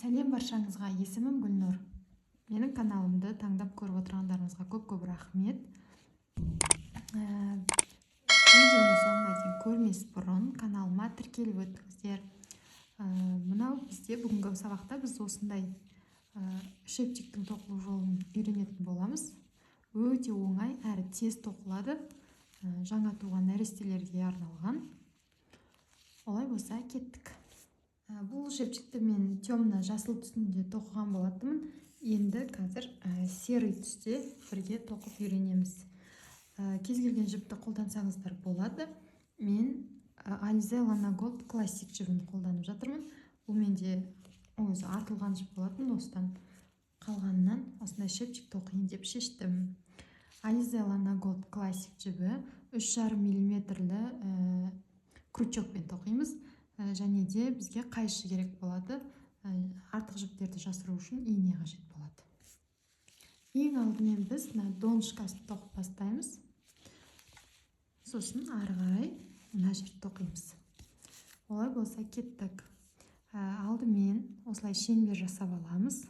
Сәлем баршаңызға, есімім Гүлнұр. Менің каналымды таңдап көріп отырғандарыңызға көп рахмет. Видеоны соңына дейін көрмес бұрын каналыма тіркеліп өтіңіздер. Мынау бізде бүгінгі сабақта біз осындай шептиктің тоқылу жолын үйренетін боламыз. Өте оңай әрі тез тоқылады. Жаңа туған нәрестелерге арналған. Олай болса кеттік. Бұл шепчикті мен темна жасыл түсінде тоқыған болатынмын. Енді қазір серый түсте бірге тоқып үйренеміз. Кез келген жіпті қолдансаңыздар болады. Мен Alize Lana Gold классик жібін қолданып жатырмын. Бұл менде өзі артылған жіп болатын, осыдан қалғаннан осындай шепчик тоқиын деп шештім. Alize Lana Gold классик жібі 3,5 мм крючокпен тоқимыз. Және де бізге қайшы керек болады. Артық жіптерді жасыру үшін ине қажет болады. Ең алдымен біз донышкасын тоқып бастаймыз. Сосын ары қарай мына жерді тоқимыз. Олай болса кеттік. Алдымен осылай шеңбер жасап аламыз.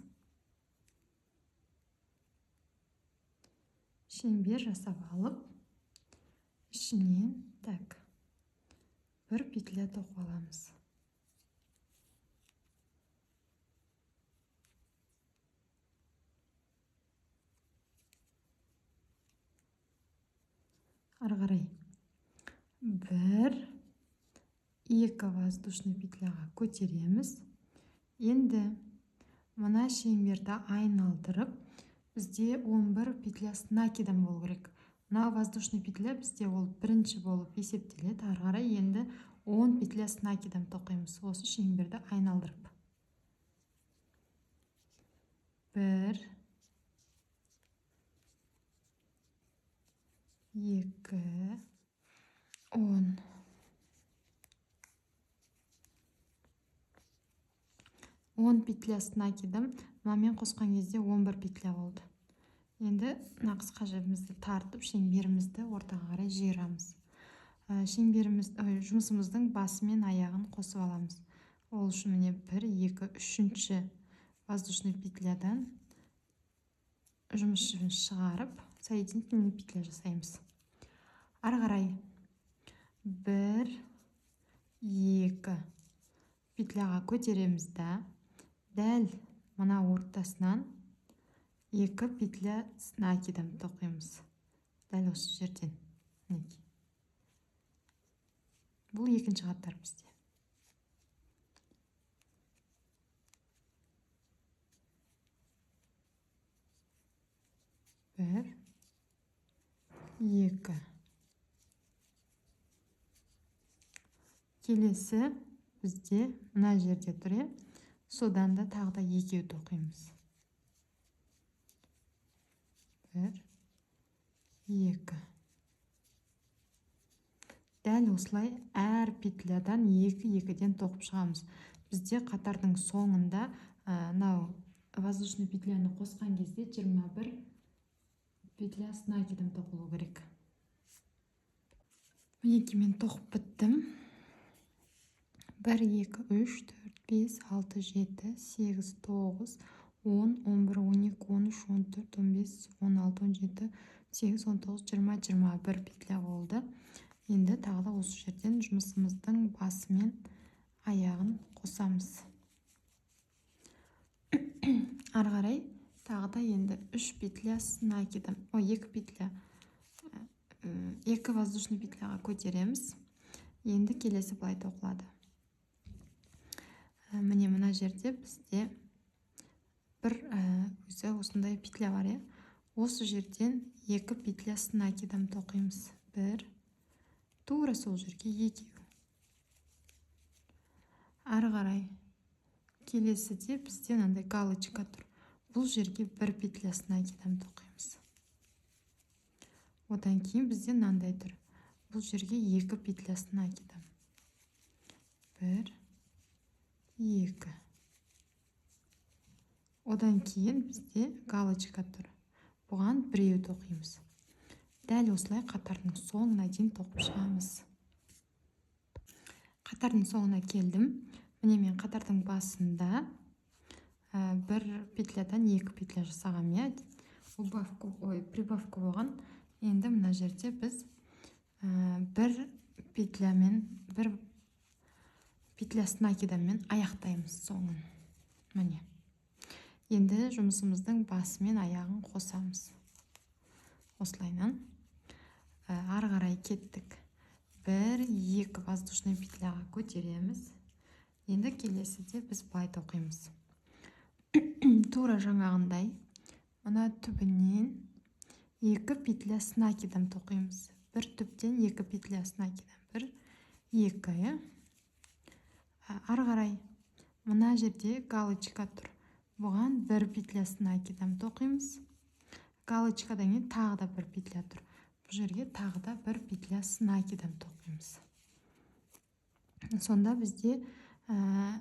Шеңбер жасап алып, ішінен бір петля тоқып аламыз. Ары қарай 1-2 воздушный петляға көтереміз. Енді мына шеңберді айналдырып, бізде 11 петля с накидом болу керек. Мына воздушный петля бізде ол бірінші болып есептеледі. Ары қарай енді 10 петля с накидом тоқимыз. Осы шеңберді айналдырып. 1, 2, 10. 10 петля с накидом. Мынамен қосқан кезде 11 петля болды. Енді қысқа жібімізді тартып, шеңберімізді ортаға қарай жиырамыз. Жұмысымыздың басы мен аяғын қосып аламыз. Ол үшін міне 1, 2, 3-ші воздушный петлядан жұмыс жібін шығарып, соединительный петля жасаймыз. Ары қарай 1, 2 петляға көтереміз да, дәл мына ортасынан 2 петля с накидом тоқимыз. Дәл осы жерден. Бұл екінші қаттар бізде. 1, 2. Келесі бізде мына жерде тұр. Содан да тағы да 2 тоқимыз. 1, 2. Дәл осылай әр петлядан 2-2-ден тоқып шығамыз. Бізде қатардың соңында воздушный петляны қосқан кезде 21 петля с накидом тоқылу керек. Мінекей мен тоқып біттім. 1, 2, 3, 4, 5, 6, 7, 8, 9, 10, 11, 12, 13, 14, 15, 16, 17, 18, 19, 20, 21 петля болды. Енді тағы да осы жерден жұмысымыздың басы мен аяғын қосамыз. Ары қарай тағы да енді 3 петля с накидом, 2 петля, 2 воздушный петляға көтереміз. Енді келесі былай тоқылады. Міне мына жерде бізде бір өзі осындай петля бар. Осы жерден 2 петля с накидом тоқимыз. 1, тура сол жерге 2. Ары қарай келесіде бізде мынандай галочка тұр. Бұл жерге 1 петля с накидом тоқимыз. Одан кейін бізде мынандай тұр. Бұл жерге 2 петля с накидом. 1, 2. Одан кейін бізде галочка тұр. Бұған 1 тоқимыз. Дәл осылай қатардың соңына дейін тоқып шығамыз. Қатардың соңына келдім. Міне мен қатардың басында петлядан 2 петля жасағам, иә, убавка, прибавка болған. Енді мына жерде біз бір петлямен, бір петля с накидаммен аяқтаймыз соңын. Міне. Енді жұмысымыздың басы мен аяғын қосамыз. Осылайынан ары қарай кеттік. 1-2 воздушный петляға көтереміз. Енді келесіде біз былай тоқимыз. Тура жаңағындай мына түбінен 2 петля с накидом тоқимыз. Бір түптен 2 петля с накидом. 1, 2. Ары қарай мына жерде галочка тұр. Бұған 1 петля с накидом тоқимыз. Галочкадан кейін тағы да 1 петля тұр. Бұл жерге тағы да 1 петля с накидом тоқимыз. Сонда бізде 2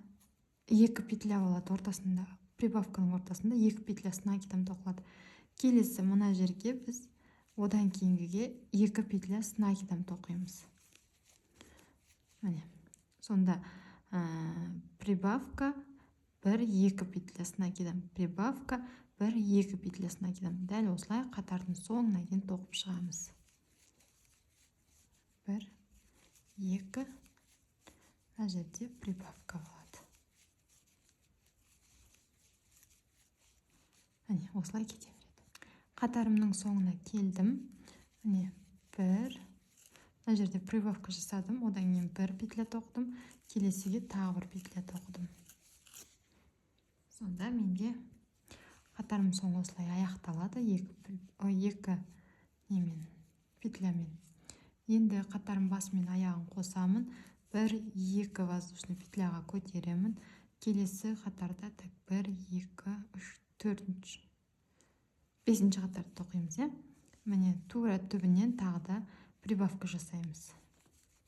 петля болады ортасында. Прибавканың ортасында 2 петля с накидом тоқылады. Келесі мына жерге біз одан кейінгіге 2 петля с накидом тоқимыз. Міне. Сонда прибавка 1-2 петля с накидом. Прибавка 1-2 петля с накидом. Дәл осылай қатардың соңына дейін тоқып шығамыз. 1-2. Мына жерде прибавка болады. Міне, осылай кете береді. Қатарымның соңына келдім. Міне, 1. Мына жерде прибавка жасадым. Одан кейін 1 петля тоқтым. Келесіге тағы 1 петля тоқтым. Сонда менде қатарым соңы осылай аяқталады. 2 петлямен. Енді қатарым басы мен аяғын қосамын. 1-2 воздушный петляға көтеремін. Келесі қатарда 1-2-3 4-5 қатарды тоқимыз, иә? Міне тура түбінен тағы да прибавка жасаймыз.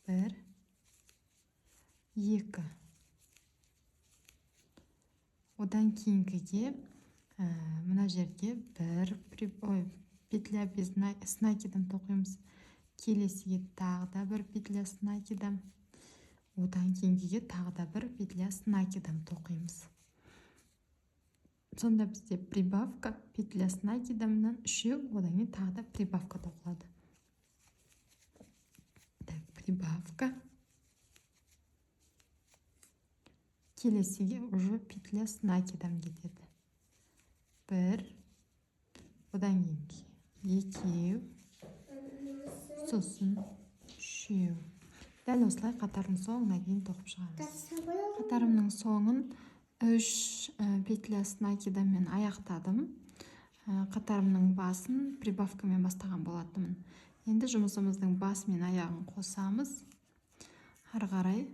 1-2. Одан кейінгіге мына жерге 1 петля без с накидом тоқимыз. Келесіге тағы да 1 петля с накидом. Одан кейінгіге тағы да 1 петля с накидом тоқимыз. Сонда бізде прибавка петля с накидомнан 3, одан кейін тағы да прибавка тоқылады. Прибавка. Келесіге уже петля с накидом кетеді. 1, одан кейін 2, сосын 3. Дәл осылай қатардың соңына дейін тоқып шығамыз. Қатарымның соңын 3 петля с накидоммен аяқтадым. Қатарымның басын прибавкамен бастаған болатынмын. Енді жұмысымыздың басы мен аяғын қосамыз. Ары қарай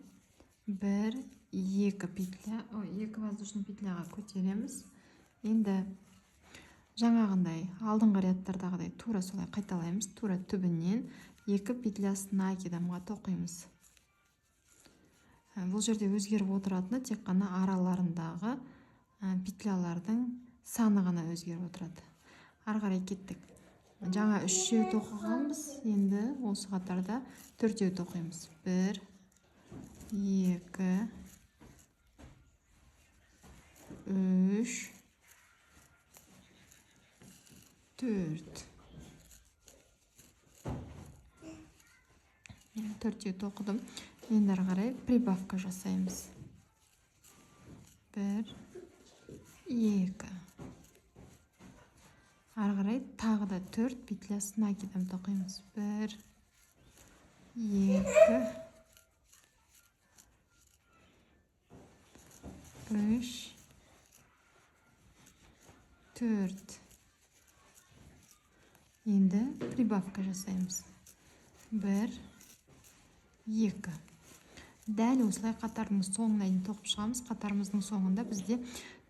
1-2 петля, 2 воздушный петляға көтереміз. Енді жаңағындай алдыңғы рядтардағыдай тура солай қайталаймыз. Тура түбінен 2 петля с накидомға тоқимыз. Бұл жерде өзгеріп отыратыны тек қана араларындағы петлялардың саны ғана өзгеріп отырады. Ары қарай кеттік. Жаңа 3 тоқығанбыз. Енді осы қатарда 4 тоқимыз. 1, 2, 3, 4. 4 тоқыдым. Енді ары қарай прибавка жасаймыз. 1, 2. Ары қарай тағы да 4 петля с накидом тоқимыз. 1, 2, 3, 4. Енді прибавка жасаймыз. 1, 2. Дәл осылай қатардың соңына дейін тоқып шығамыз. Қатарымыздың соңында бізде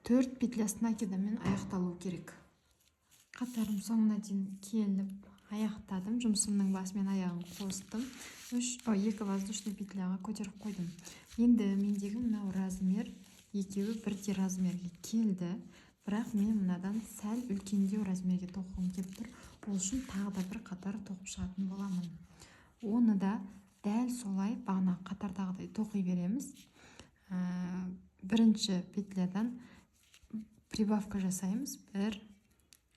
4 петля с накидоммен аяқталу керек. Қатарым соңына дейін келіп аяқтадым. Жұмысымның басы мен аяғын қостым. 2 воздушный петляға көтеріп қойдым. Енді мендегі мынау размер екеуі бірдей размерге келді. Бірақ мен мынадан сәл үлкендеу размерге тоқығым келіп тұр. Ол үшін тағы да бір қатар тоқып шығатын боламын. Оны да дәл солай бағана қатардағыдай тоқи береміз. Бірінші петлядан прибавка жасаймыз. 1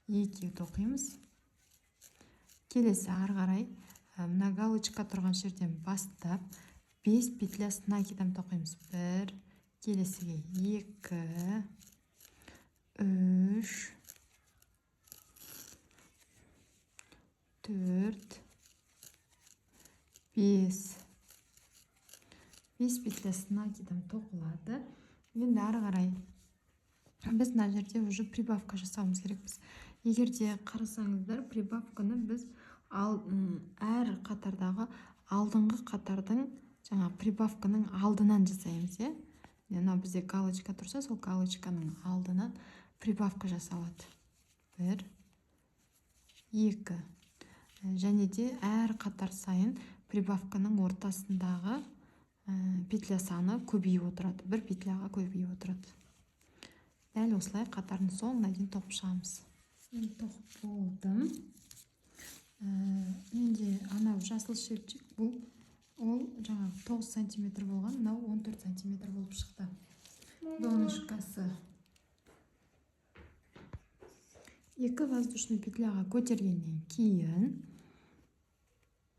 2 тоқимыз. Келесі ары қарай мына галочка тұрған жерден бастап 5 петля с накидом тоқимыз. 1, келесіге 2, 3, 4, 5. 5 петля с накидом тоқылады. Енді ары қарай біз мына жерде уже прибавка жасауымыз керекпіз. Егер де қарасаңыздар, прибавканы біз әр қатардағы алдыңғы қатардың жаңа прибавканың алдынан жасаймыз. Мына бізде галочка тұрса, сол галочканың алдынан прибавка жасалады. 1, 2. Және де әр қатар сайын прибавканың ортасындағы петля саны көбейіп отырады. Бір петляға көбейіп отырады. Дәл осылай қатардың соңына дейін тоқып шығамыз. Мен тоқып болдым. Менде анау жасыл шепчик, ол жаңа 9 сантиметр болған, мынау 14 сантиметр болып шықты. Донышкасы. 2 воздушный петляға көтергеннен кейін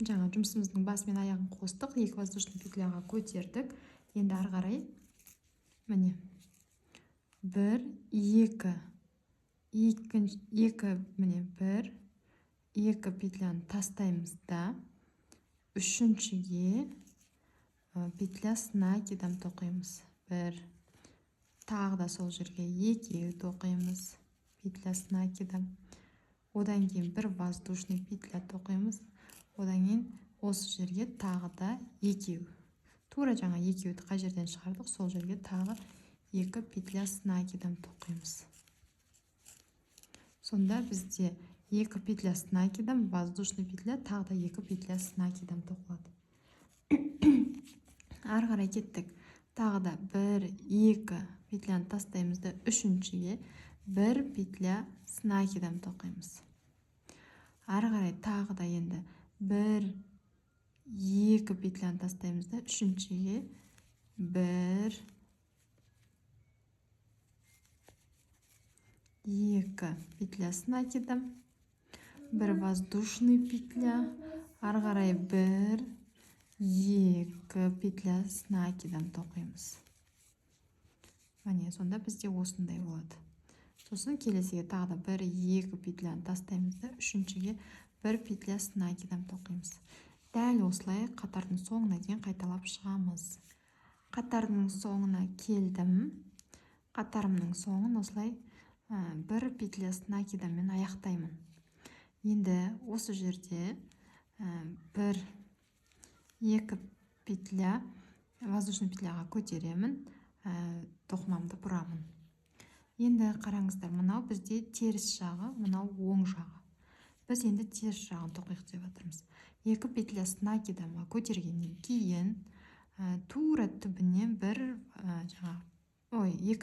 жаңа жұмысымыздың басы мен аяғын қостық, 2 воздушный петляға көтердік. Енді ары қарай міне 1 2 міне 1 2 петляны тастаймыз да үшіншіге петля с накидом тоқимыз. 1, тағы да сол жерге 2 тоқимыз, петля с накидом. Одан кейін 1 воздушный петля тоқимыз. Одан кейін осы жерге тағы да 2. Тура жаңа 2-ді қай жерден шығардық, сол жерге тағы 2 петля с накидом тоқимыз. Сонда бізде 2 петля с накидом, воздушный петля, тағы да 2 петля с накидом тоқылады. Ары қарай кеттік. Тағы да 1 2 петляны тастаймыз да үшіншіге 1 петля с накидом тоқимыз. Ары қарай тағы да енді 1 2 петляны тастаймыз да үшіншіге 1 2 петля с накидом, 1 воздушный петля, ары қарай 1 2 петля с накидом тоқимыз. Міне, сонда бізде осындай болады. Сосын келесіге тағы да 1 2 петляны тастаймыз да үшіншіге 1 петля с накидом тоқимыз. Дәл осылай қатардың соңына дейін қайталап шығамыз. Қатардың соңына келдім. Қатарымның соңын осылай 1 петля с накидомен аяқтаймын. Енді осы жерде 1 2 петля воздушный петляға көтеремін, тоқымамды бұрамын. Енді қараңыздар, мынау бізде теріс жағы, мынау оң жағы. Біз енді теріс жағын тоқиық деп жатырмыз. 2 петля с накидомға көтергеннен кейін тура түбінен 2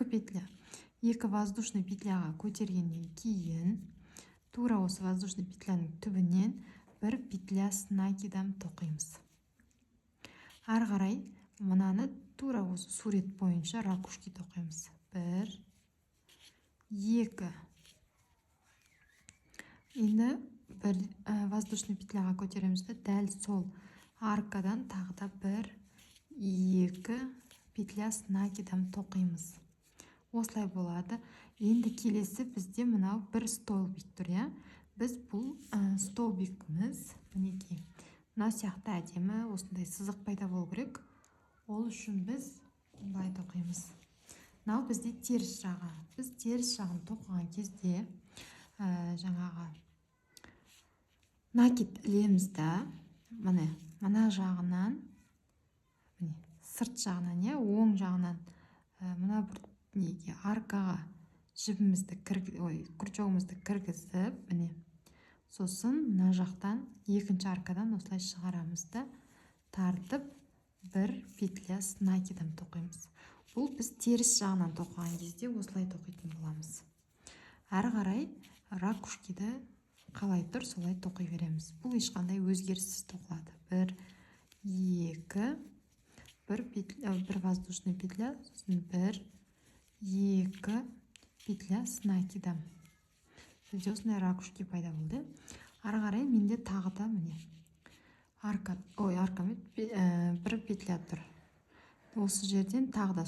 петля 2 воздушный петляға көтергеннен кейін тура осы воздушный петляның түбінен 1 петля с накидом тоқимыз. Ары қарай мынаны тура осы сурет бойынша ракушки тоқимыз. 1 2. Енді 1 воздушный петляға көтереміз де дәл сол аркадан тағы да 1 2 петля с накидом тоқимыз. Осылай болады. Енді келесі бізде мынау 1 столбик тұр. Біз бұл столбикіміз мінекей. Мына сияқты әдемі осындай сызық пайда болу керек. Ол үшін біз былай тоқимыз. Мынау бізде теріс жағы. Біз теріс жағын тоқыған кезде жаңағы накид ілеміз да мына жағынан, сырт жағынан, оң жағынан мына бір аркаға жібімізді крючогымызды кіргізіп, сосын мына жақтан екінші аркадан осылай шығарамыз да тартып 1 петля с накидом тоқимыз. Бұл біз теріс жағынан тоқыған кезде осылай тоқитын боламыз. Ары қарай ракушкиді қалай тұр, солай тоқи береміз. Бұл ешқандай өзгеріссіз тоқылады. 1 2 1 воздушный петля, сосын 1 2 петля с накидом. Бізде осындай ракушки пайда болды. Ары қарай менде тағы да міне бір петля тұр. Осы жерден тағы да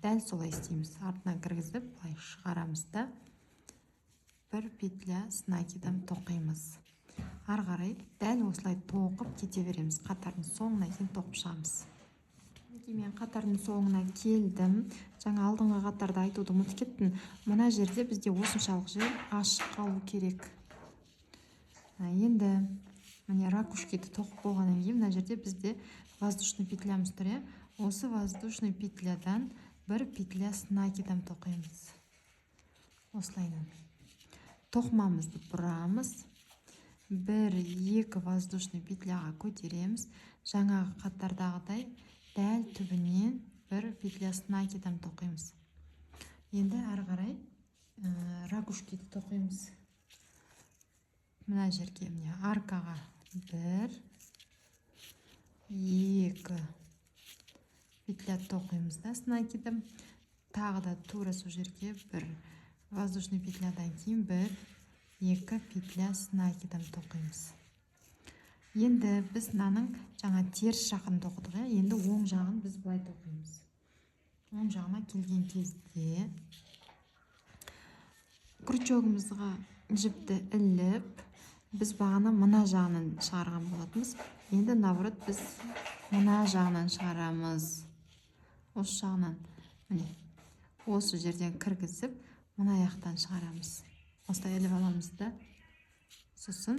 дәл солай істейміз. Артынан кіргізіп, былай шығарамыз да бір петля с накидом тоқимыз. Ары қарай дәл осылай тоқып кете береміз. Қатардың соңына дейін тоқып шығамыз. Мен қатардың соңына келдім. Жаңа алдыңғы қатарды айтуды ұмытып кеттім. Мына жерде бізде осыншалық жер ашық қалу керек. Енді міне ракушкиді тоқып болғаннан кейін мына жерде бізде воздушный петлямыз тұр. Осы воздушный петлядан бір петля с накидом тоқимыз. Осылайынан. Тоқымамызды бұрамыз. 1-2 воздушный петляға көтереміз. Жаңағы қатардағыдай дәл түбінен бір петля с накидом тоқимыз. Енді ары қарай ракушкиді тоқимыз. Мына жерге міне аркаға 1-2 петля тоқимыз да с накидом. Тағы да тура сол жерге бір воздушный петлядан кейін 1-2 петля с накидом тоқимыз. Енді біз мынаның жаңа теріс жағын тоқыдық. Енді оң жағын біз былай тоқимыз. Оң жағына келген кезде крючогымызға жіпті іліп, біз бағана мына жағынан шығарған болатынбыз. Енді наоборот біз мына жағынан шығарамыз. Осы жағынан міне осы жерден кіргізіп, мына аяқтан шығарамыз. Осылай іліп аламыз да, сосын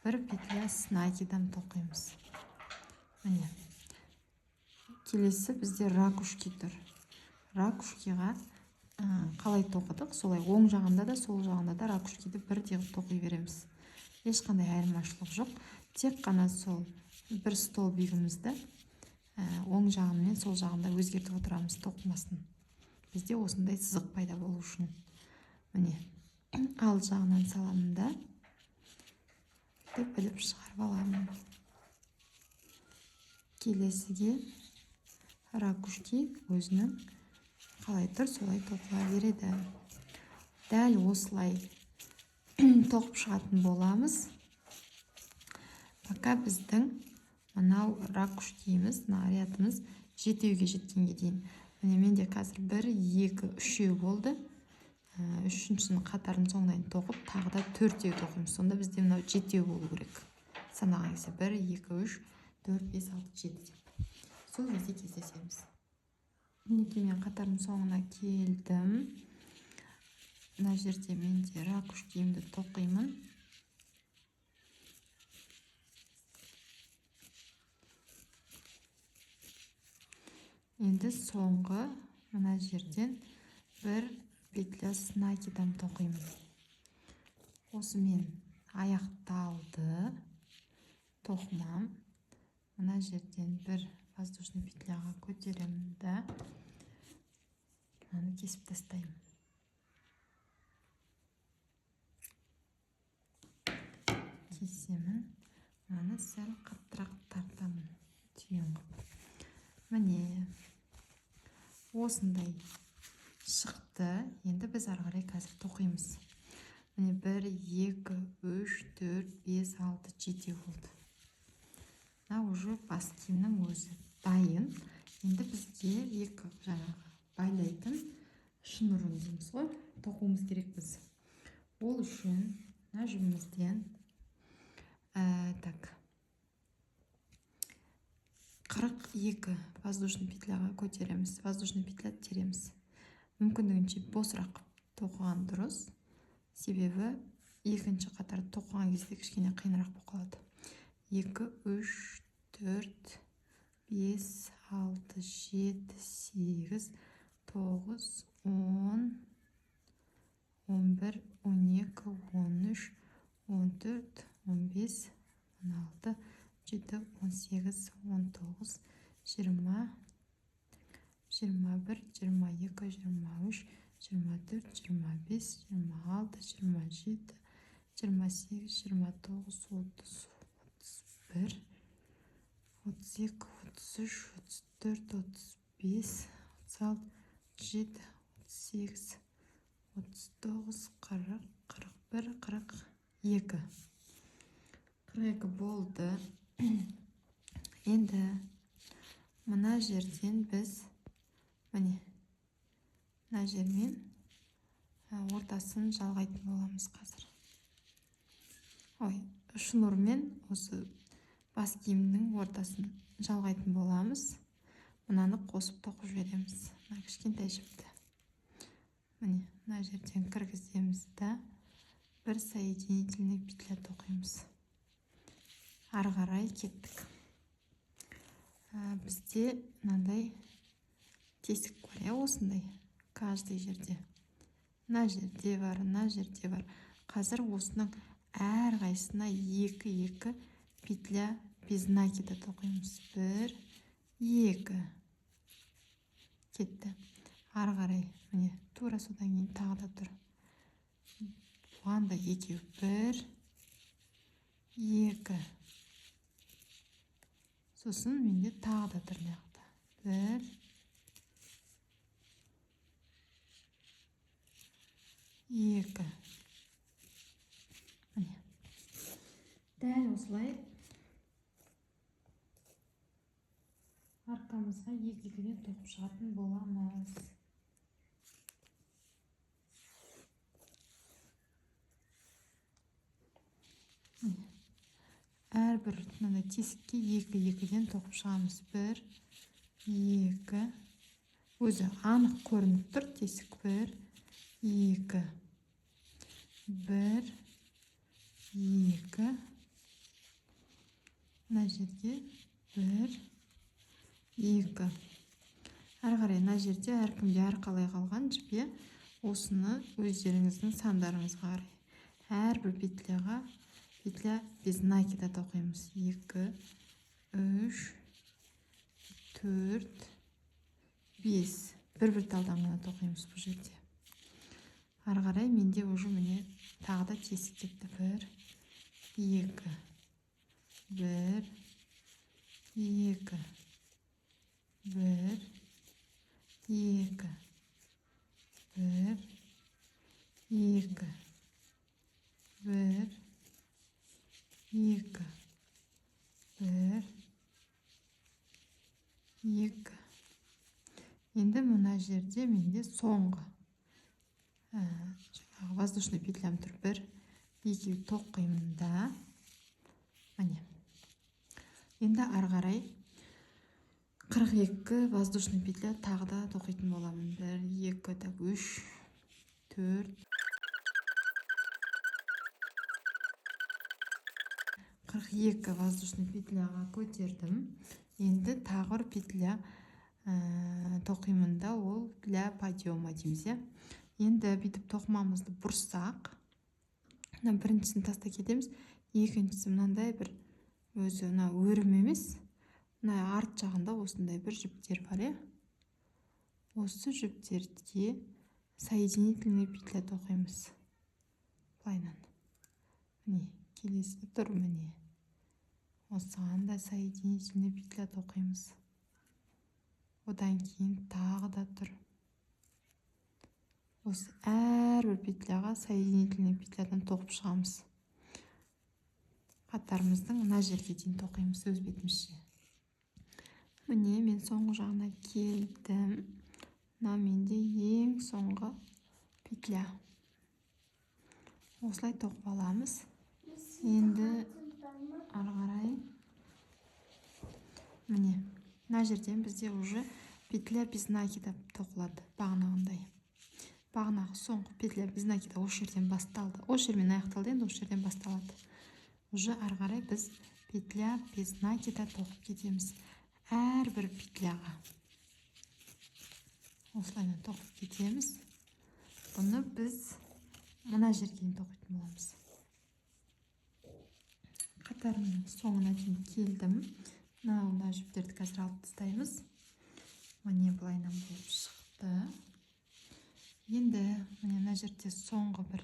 бір петля с накидом тоқимыз. Міне. Келесі бізде ракушки тұр. Ракушкиға қалай тоқыдық, солай оң жағында да, сол жағында да ракушкиді бірдей тоқи береміз. Ешқандай айырмашылық жоқ. Тек қана сол бір стол бигімізді оң жағын мен сол жағында өзгертіп отырамыз тоқымасын. Бізде осындай сызық пайда болу үшін. Міне. Ал жағынан саламын да біліп шығарып аламын. Келесіге ракушки өзінің қалай тұр, солай тоқыла береді. Дәл осылай тоқып шығатын боламыз. Пока біздің мынау ракушкиіміз, нарядымыз жетеуге жеткенге дейін. Міне менде қазір 1-2-3 болды. Үшіншісін қатардың соңынан тоқып, тағы да 4-еу тоқимыз. Сонда бізде мынау 7 болу керек. Санаған кезде 1-2-3 4-5-6-7 деп. Сол кезде кездесеміз. Мінекей мен қатардың соңына келдім. Мына жерде менде ракушкиімді тоқимын. Енді соңғы мына жерден бір петля с накидом тоқимын. Осымен аяқталды. Тоқымам. Мына жерден бір воздушный петляға көтеремін да мынаны кесіп тастаймын. Кесемін. Мынаны сәл қаттырақ тартамын. Түйін қып. Міне осындай шықты. Енді біз ары қарай қазір тоқимыз. Міне 1-2-3-4-5-6-7 болды. Мына уже бас киімнің өзі дайын. Енді бізде екі жаңағы байлайтын шнурын дейміз ғой, тоқуымыз керек біз. Ол үшін мына жүнімізден 42 воздушный петляға көтереміз. Воздушный петля тереміз. Мүмкіндігінше босырақ тоқыған дұрыс. Себебі екінші қатарды тоқыған кезде кішкене қиынырақ болып қалады. 2, 3, 4, 5, 6, 7, 8, 9, 10, 11, 12, 13, 14, 15, 16, 17, 18, 19, 20, 21, 22, 23, 24, 25, 26, 27, 28, 29, 30, 31, 32, 33, 34, 35, 36, 37, 39, 40, 41, 42. 42 болды. Енді мына жерден біз міне мына жермен ортасын жалғайтын боламыз қазір. Шнурмен осы бас киімнің ортасын жалғайтын боламыз. Мынаны қосып тоқып жібереміз. Мына кішкентай жіпті. Міне мына жерден кіргіземіз да бір соединительный петля тоқимыз. Ары қарай кеттік. Бізде мынандай тесік бар, осындай каждый жерде. Мына жерде бар, мына жерде бар. Қазір осының әр қайсына 2-2 петля без накида тоқимыз. 1, 2. Кетті. Ары қарай, міне тура содан кейін тағы да тұр. Бұған да 2, 1, 2. Сосын менде тағы да тұр маяқта. 1, 2. Міне. Дәл осылай арқамызға 2-2-ден тоқып шығатын боламыз. Әрбір тесікке 2-2-ден тоқып шығамыз. 1, 2. Өзі анық көрініп тұр тесік. 1, 2. 1, 2. Мына жерге 1, 2. Ары қарай мына жерде әркімде әрқалай қалған жіпе, осыны өздеріңіздің сандарыңызға қарай. Әрбір петляға петля без накида тоқимыз. 2, 3, 4, 5. Бір талдан ғана тоқимыз бұл жерде. Ары қарай менде уже міне тағы да тесік кетті. 1, 2. 1, 2. 1, 2. 1, 2. 1, 2. 1, 2. Енді мына жерде менде соңғы воздушный петлям тұр. 1, 2 тоқимын да. Міне. Енді ары қарай 42 воздушный петля тағы да тоқитын боламын. 1, 2, 3, 4. 42 воздушный петляға көтердім. Енді тағы бір петля тоқимын да, ол для подъема дейміз. Енді бүйтіп тоқымамызды бұрсақ, біріншісін таста кетеміз, екіншісі мынандай бір өзі өрім емес, арт жағында осындай бір жіптер бар. Осы жіптерге соединительный петля тоқимыз. Былайынан. Міне, келесі тұр міне. Осыған да соединительный петля тоқимыз. Одан кейін тағы да тұр. Осы әрбір петляға соединительный петлядан тоқып шығамыз. Қатарымыздың мына жерге дейін тоқимыз өз бетімізше. Міне мен соңғы жағына келдім. Мына менде ең соңғы петля. Осылай тоқып аламыз. Енді ары қарай міне мына жерден бізде уже петля без накида тоқылады. Бағанағындай. Бағанағы соңғы петля без накида осы жерден басталды. Осы жермен аяқталды, енді осы жерден басталады. Уже ары қарай біз петля без накида тоқып кетеміз. Әрбір петляға осылайынан тоқып кетеміз. Бұны біз мына жерге тоқитын боламыз. Қатарымның соңына дейін келдім. Мына жіптерді қазір алып тастаймыз. Міне былайынан болып шықты. Енді мына жерде соңғы бір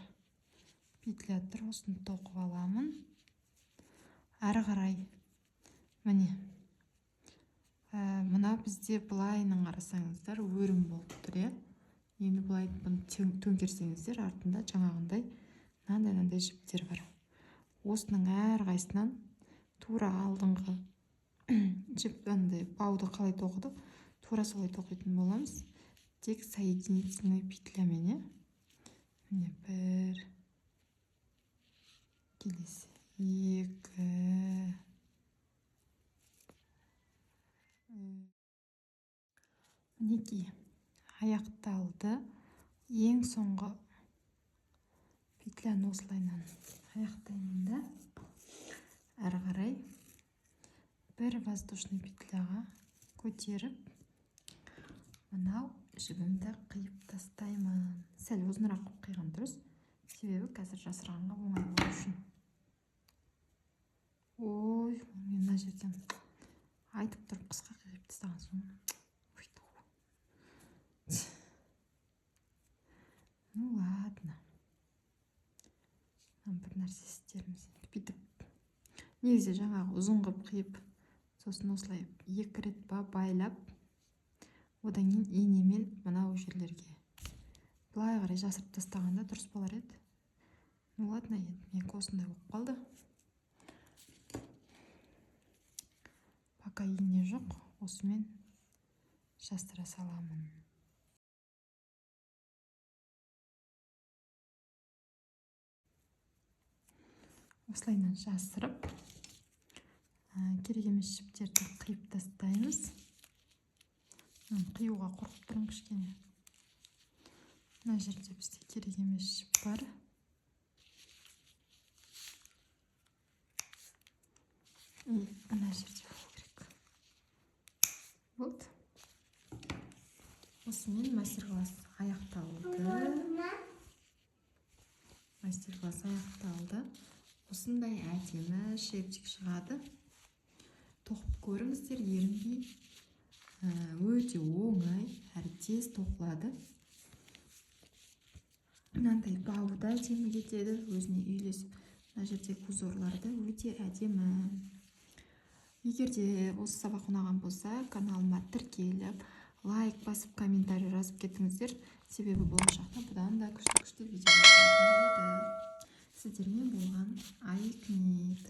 петля тұр, осыны тоқып аламын. Ары қарай міне мына бізде былайынан қарасаңыздар өрім болып тұр. Енді былай бұны төңкерсеңіздер, артында жаңағындай мынандай жіптер бар. Осының әрқайсынан тура алдыңғы жіп бауды қалай тоқыдық, тура солай тоқитын боламыз. Тек соединительный петлямен, міне бір, келесі екі, мінекей аяқталды. Ең соңғы петляны осылайынан аяқтаймын да, әрі қарай бір воздушный петляға көтеріп, мынау жібімді қиып тастаймын. Сәл ұзынырақ қиған дұрыс, себебі қазір жасырғанға оңай болу үшін. Ой, мен мына жерден айтып тұрып қысқа қиып тастаған соң. Ну ладно. Бір нәрсе істерміз. Бүйтіп, негізі жаңағы ұзын қылып қиып, сосын осылай екі рет байлап, одан кейін инемен мынау жерлерге былай қарай жасырып тастағанда дұрыс болар еді. Ну ладно, енді менікі осындай болып қалды. Пока ине жоқ, осымен жастыра саламын. Осылайынан жасырып, керек емес жіптерді қиып тастаймыз. Қиюға қорқып тұрмын кішкене. Мына жерде бізде керек емес жіп бар. Мына жерде болу керек. Вот. Осымен мастер-класс аяқталды. Мастер-класс аяқталды. Осындай әдемі шрифтик шығады. Тоқып көріңіздер, ерінбей. Өте оңай, әрі тез тоқылады. Мынандай бауы да әдемі кетеді, өзіне үйлесіп. Мына жердегі узорларды өте әдемі. Егер де осы сабақ ұнаған болса, каналыма тіркеліп, лайк басып, комментарий жазып кетіңіздер. Себебі болашақта бұдан да күшті видеолар болады. Сіздермен болған Айкнет.